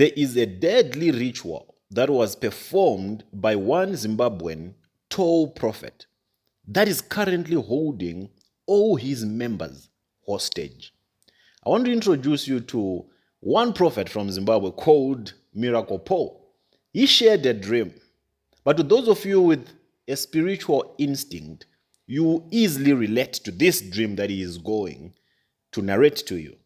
there is a deadly ritual that was performed by one Zimbabwean tall prophet that is currently holding all his members hostage. I want to introduce you to one prophet from Zimbabwe called Miracle Paul. He shared a dream, but to those of you with a spiritual instinct, you easily relate to this dream that he is going to narrate to you.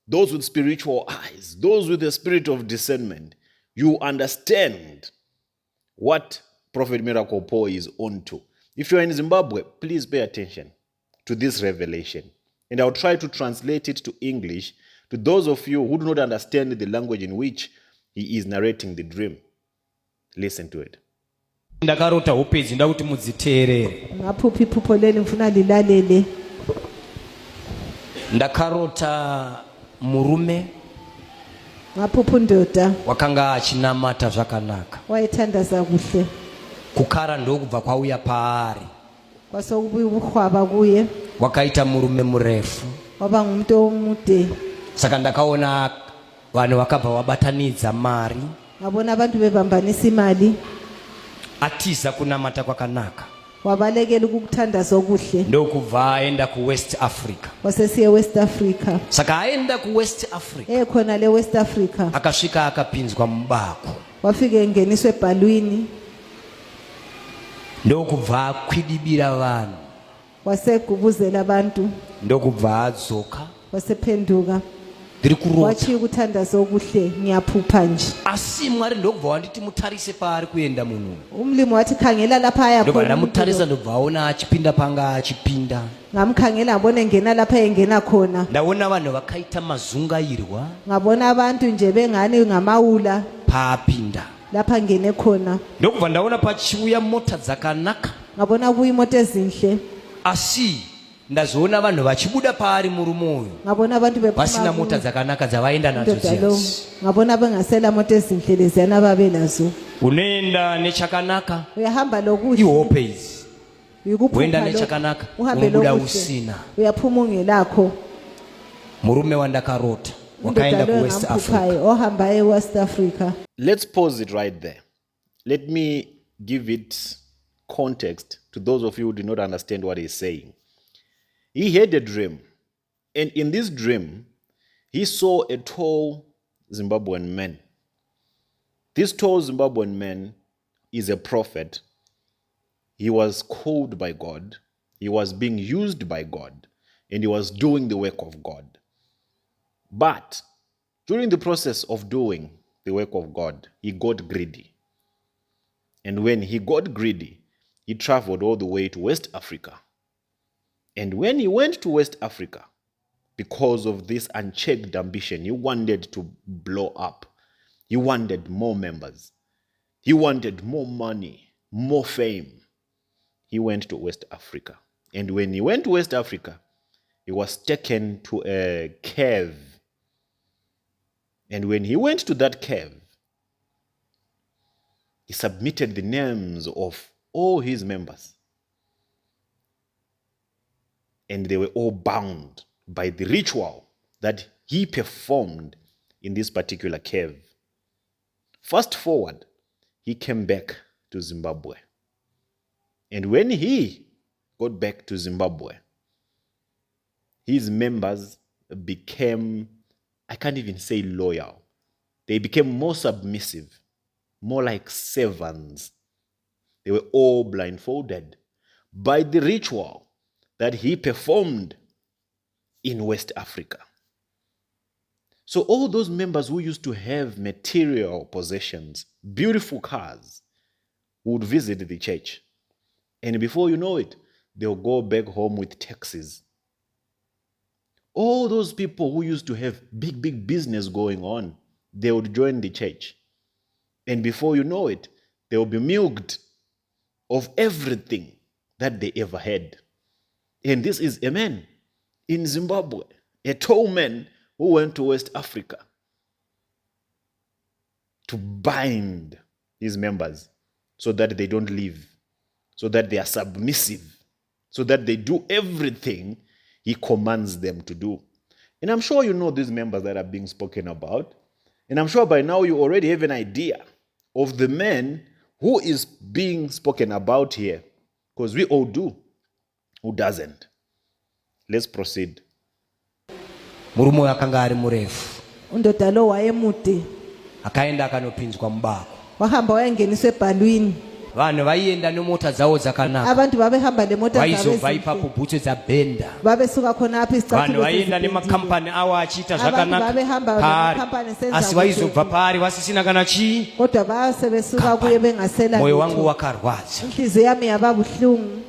Those with spiritual eyes, those with the spirit of discernment, you understand what Prophet Miracle Paul is on to. If you are in Zimbabwe, please pay attention to this revelation. And I'll try to translate it to English to those of you who do not understand the language in which he is narrating the dream. Listen to it. Ndakarota upedzi ndakuti mudziteerere. Ngaphupi iphupho leli ngifuna lilalele. Ndakarota murume Ngaphupha ndoda wakanga achinamata zvakanaka. wayethandaza kuhle. Kukara ndokubva kwauya paari. Kwasokubuya ubuhwaba kuye. Wakaita murume murefu. Waba ngumuntu omude. Saka ndakaona vanhu vakabva vabatanidza mari. Ngabona abantu bebambanisa imali. Atiza kunamata kwakanaka. Wabalekela ukuthandaza okuhle. Ndokubva aenda kuWest Africa. Wasesiye West Africa. Saka aenda kuWest Africa. Khona le West Africa. Akasvika akapinzwa mubako. Wafike engeniswe ebhalwini. Ndokubva akwidibira vanhu. Wasegubuzela abantu. Ndokubva adzoka. Wasephenduka. Ndiri kurota. Wachiye ukuthandaza okuhle ngiyaphupha nje. Asi Mwari ndokubva wanditi mutarise paari kuenda munhu. Umlimi wathi khangela lapha aya khona. Ndobva mutarisa ndobva aona achipinda panga achipinda. Ngamkhangela ngabona engena lapha engena khona. Ndaona vanhu vakaita mazungairwa. Ngabona abantu nje bengani ngamawula. Paapinda. Lapha ngene khona. Ndokubva ndaona pachiuya mota dzakanaka. Ngabona kuyi imoto ezinhle. Asi ndazoona vanhu vachibuda paari murume uyu. Ngabona abantu bephuma. Vasina mota dzakanaka dzavaenda nadzo dziyasi. Ngabona bengasela moto ezinhle leziyana babe nazo. Unoenda nechakanaka. Uyahamba lokuhle. Ihope izi. Uyikuphupha. Uenda nechakanaka. Uhambe Ubuda lokuhle. usina. Uyaphuma ungelakho. Murume wandakarota. Wakaenda kuWest Africa. Ohamba eWest Africa. Let's pause it right there. Let me give it context to those of you who do not understand what he's saying. He had a dream, and in this dream, he saw a tall Zimbabwean man. This tall Zimbabwean man is a prophet. He was called by God. He was being used by God, and he was doing the work of God. But during the process of doing the work of God, he got greedy. And when he got greedy, he traveled all the way to West Africa. And when he went to West Africa, because of this unchecked ambition, he wanted to blow up. He wanted more members. He wanted more money, more fame. He went to West Africa. And when he went to West Africa, he was taken to a cave. And when he went to that cave, he submitted the names of all his members. And they were all bound by the ritual that he performed in this particular cave. Fast forward, he came back to Zimbabwe. And when he got back to Zimbabwe, his members became, I can't even say loyal. They became more submissive, more like servants. They were all blindfolded by the ritual that he performed in West Africa. So all those members who used to have material possessions, beautiful cars, would visit the church. And before you know it, they'll go back home with taxis. All those people who used to have big business going on, they would join the church. And before you know it, they will be milked of everything that they ever had. And this is a man in Zimbabwe, a tall man who went to West Africa to bind his members so that they don't leave, so that they are submissive, so that they do everything he commands them to do. And I'm sure you know these members that are being spoken about. And I'm sure by now you already have an idea of the man who is being spoken about here, because we all do. Who doesn't? Let's proceed. murume uyu akanga ari murefu undoda lo wayemude akaenda akanopinzwa mubako wahamba wayengeniswa ebhalwini vanhu vaienda nemota dzavo dzakanaka abantu babehamba nemota vaizobva ipapo bhutsu dzabhenda babesuka khona apha vanhu isicathulo vaienda nemakhampani avo achiita Abantu zvakanaka babehamba pari nemakhampani senza asi vaizobva pari vasisina kana chii kodwa basebesuka kuye bengasela moyo lutho. wangu wakarwadza inhliziyo yami yaba buhlungu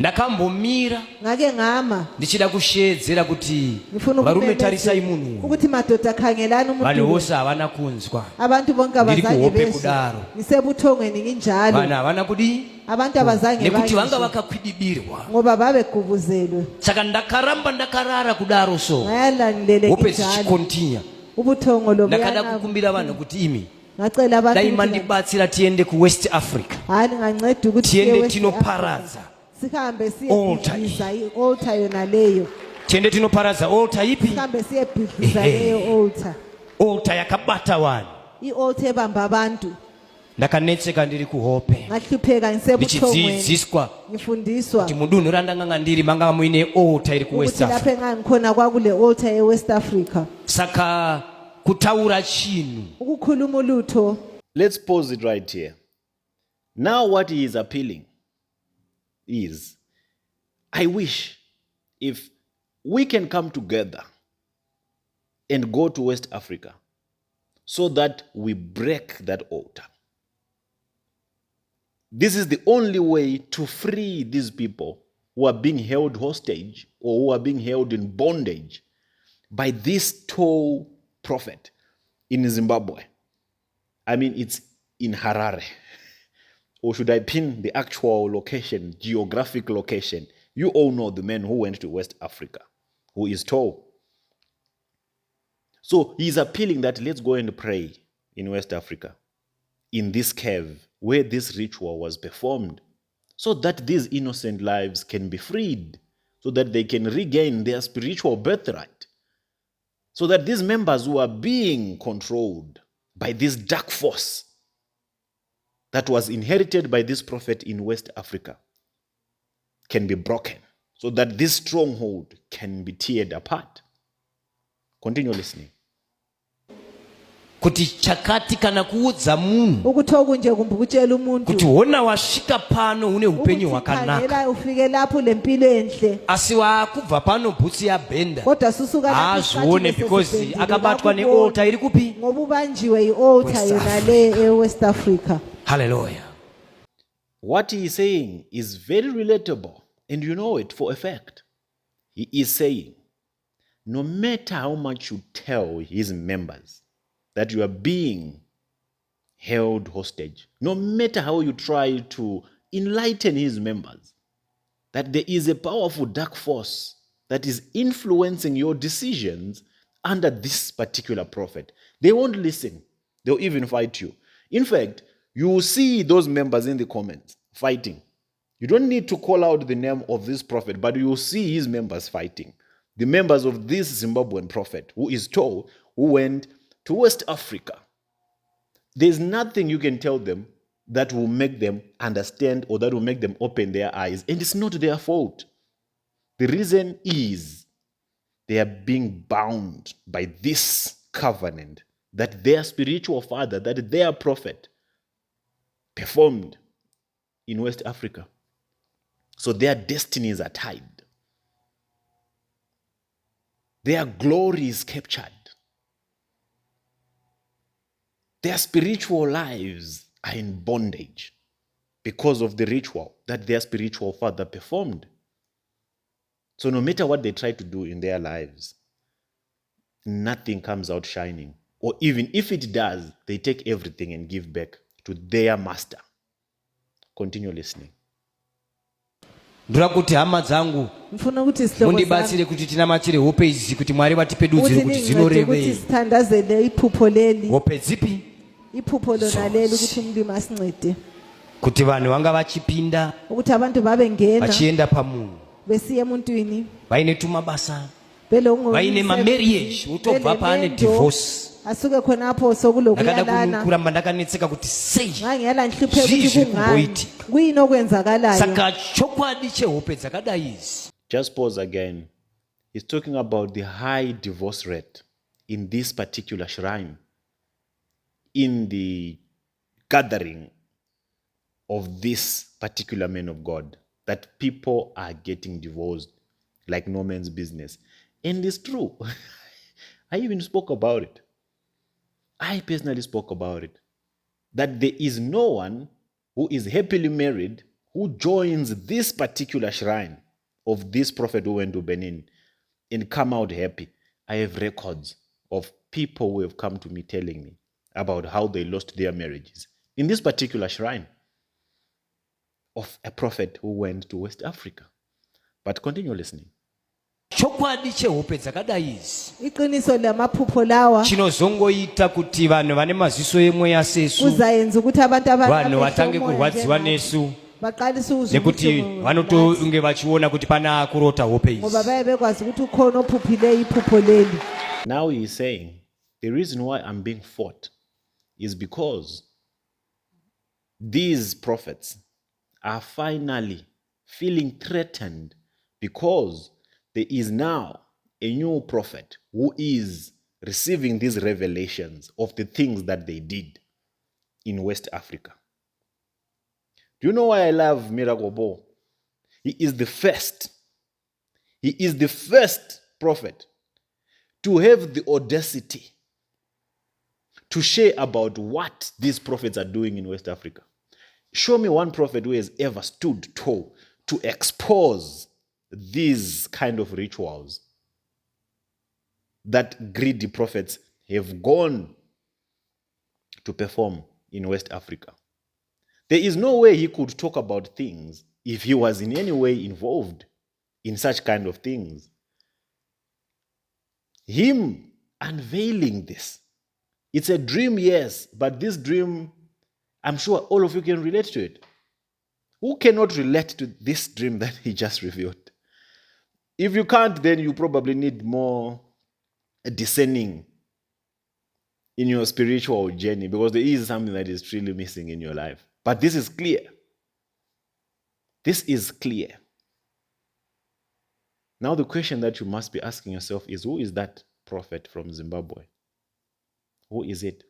ndakambomira ngake ngama ndichida kushedzera kuti ngifuna varume ukumemeza tarisai munhu ukuthi madoda khangelani vanhu umuntu vose havana kunzwa abantu bonke Ndiri abazange kuhope bezwe kudaro. ngisebuthongweni nginjalo vanhu havana kudii abantu abazange nekuti vanga bazwe vakakwidibirwa ngoba babegubuzelwe saka ndakarara kudaro so ngayalandilele hope nginjalo zichikontinya ubuthongo ndakada lobu kukumbira vanhu kuti imi ngacela abantu dai mandibatsira tiende kuwest africa hani nganceda ukuthi tiende siye West tinoparadza Africa. Sihambe Altar. siyebhidliza i-altar yona leyo tiende tinoparadza altar ipi sihambe siyebhidliza Ehe. leyo altar altar yakabata vanhu i-altar ebamba abantu ndakanetseka ndiri kuhope ngahlupheka ngisebuthongweni ndichidzidziswa ngifundiswa kuti mudunhu randanganga ndiri manga muine altar iri kuwest ukuthi lapho africa engangikhona kwakule altar e-West Africa saka kutaura chinhu ukukhuluma ulutho. Let's pause it right here. Now, what he is appealing is, I wish if we can come together and go to West Africa so that we break that altar. This is the only way to free these people who are being held hostage or who are being held in bondage by this tall prophet in Zimbabwe. I mean, it's in Harare. Or should I pin the actual location, geographic location? You all know the man who went to West Africa, who is tall. So he's appealing that let's go and pray in West Africa, in this cave where this ritual was performed, so that these innocent lives can be freed, so that they can regain their spiritual birthright, so that these members who are being controlled by this dark force that was inherited by this prophet in West Africa can be broken, so that this stronghold can be teared apart. Continue listening. kuti chakati kana kuudza munhu ukuthi okunje kumbe ukutshela umuntu kuti wona wasvika pano une upenyu hwakanaka khangela ufike lapho lempilo enhle asi wakubva pano bhutsi yabhenda kodwa susuka lapho haazvione because akabatwa nealtar iri kupi ngoba ubanjiwe i-altar yona le e-West Africa. haleluya What he is saying is very relatable, and you know it for a fact. He is saying, no matter how much you tell his members that you are being held hostage, no matter how you try to enlighten his members that there is a powerful dark force that is influencing your decisions under this particular prophet, they won't listen. They'll even fight you. In fact, you will see those members in the comments fighting. You don't need to call out the name of this prophet, but you will see his members fighting. The members of this Zimbabwean prophet who is tall, who went to West Africa. There's nothing you can tell them that will make them understand or that will make them open their eyes. And it's not their fault. The reason is they are being bound by this covenant that their spiritual father, that their prophet performed in West Africa. So their destinies are tied. Their glory is captured. Their spiritual lives are in bondage because of the ritual that their spiritual father performed. So no matter what they try to do in their lives, nothing comes out shining. Or even if it does, they take everything and give back to their master. Continue listening. ndira kuti hama dzangu Mfuna ukuthi sihlobo mundibatsire kuti tinamatire hope idzi kuti mwari vatipe dudziro kuti ukuthi dzinorevei sithandazele iphupho leli hope dzipi iphupho lona leli ukuthi umlimi asincede kuti vanhu vanga vachipinda ukuthi abantu babengena vachienda pamunhu besiye emuntwini vaine tumabasa belongo vaine mamarriage utobva paane divorce asuke khonapho sokulokuyalana kuramba ndakanetseka kuti sei ngangiyala nhlupheka ukuthi Zvizvi kungani kumboitika. kuyini okwenzakalayo saka chokwadi chehope dzakadai idzi Just pause again. He's talking about the high divorce rate in this particular shrine, in the gathering of this particular man of God, that people are getting divorced like no man's business. And it's true. I even spoke about it. I personally spoke about it. That there is no one who is happily married who joins this particular shrine of this prophet who went to Benin and come out happy. I have records of people who have come to me telling me about how they lost their marriages in this particular shrine of a prophet who went to West Africa. But continue listening. chokwadi chehope dzakadai idzi iqiniso lamaphupho lawa chinozongoita kuti vanhu vane maziso emweya sesu kuzayenza ukuthi abantu vanhu vatange kurwadziwa nesu baqalise nekuti vanotonge vachiona kuti pana kurota hope ngoba idzi baye bekwazi ukuthi ukhona ophuphileyo iphupho leli. Now he is saying, the reason why I'm being fought is because these prophets are finally feeling threatened because there is now a new prophet who is receiving these revelations of the things that they did in West Africa. Do you know why I love Miracle Bo? He is the first. He is the first prophet to have the audacity to share about what these prophets are doing in West Africa. Show me one prophet who has ever stood tall to expose these kind of rituals that greedy prophets have gone to perform in West Africa. There is no way he could talk about things if he was in any way involved in such kind of things. Him unveiling this, it's a dream, yes, but this dream, I'm sure all of you can relate to it. Who cannot relate to this dream that he just revealed? If you can't, then you probably need more discerning in your spiritual journey, because there is something that is truly missing in your life. But this is clear. This is clear. Now the question that you must be asking yourself is, who is that prophet from Zimbabwe? Who is it?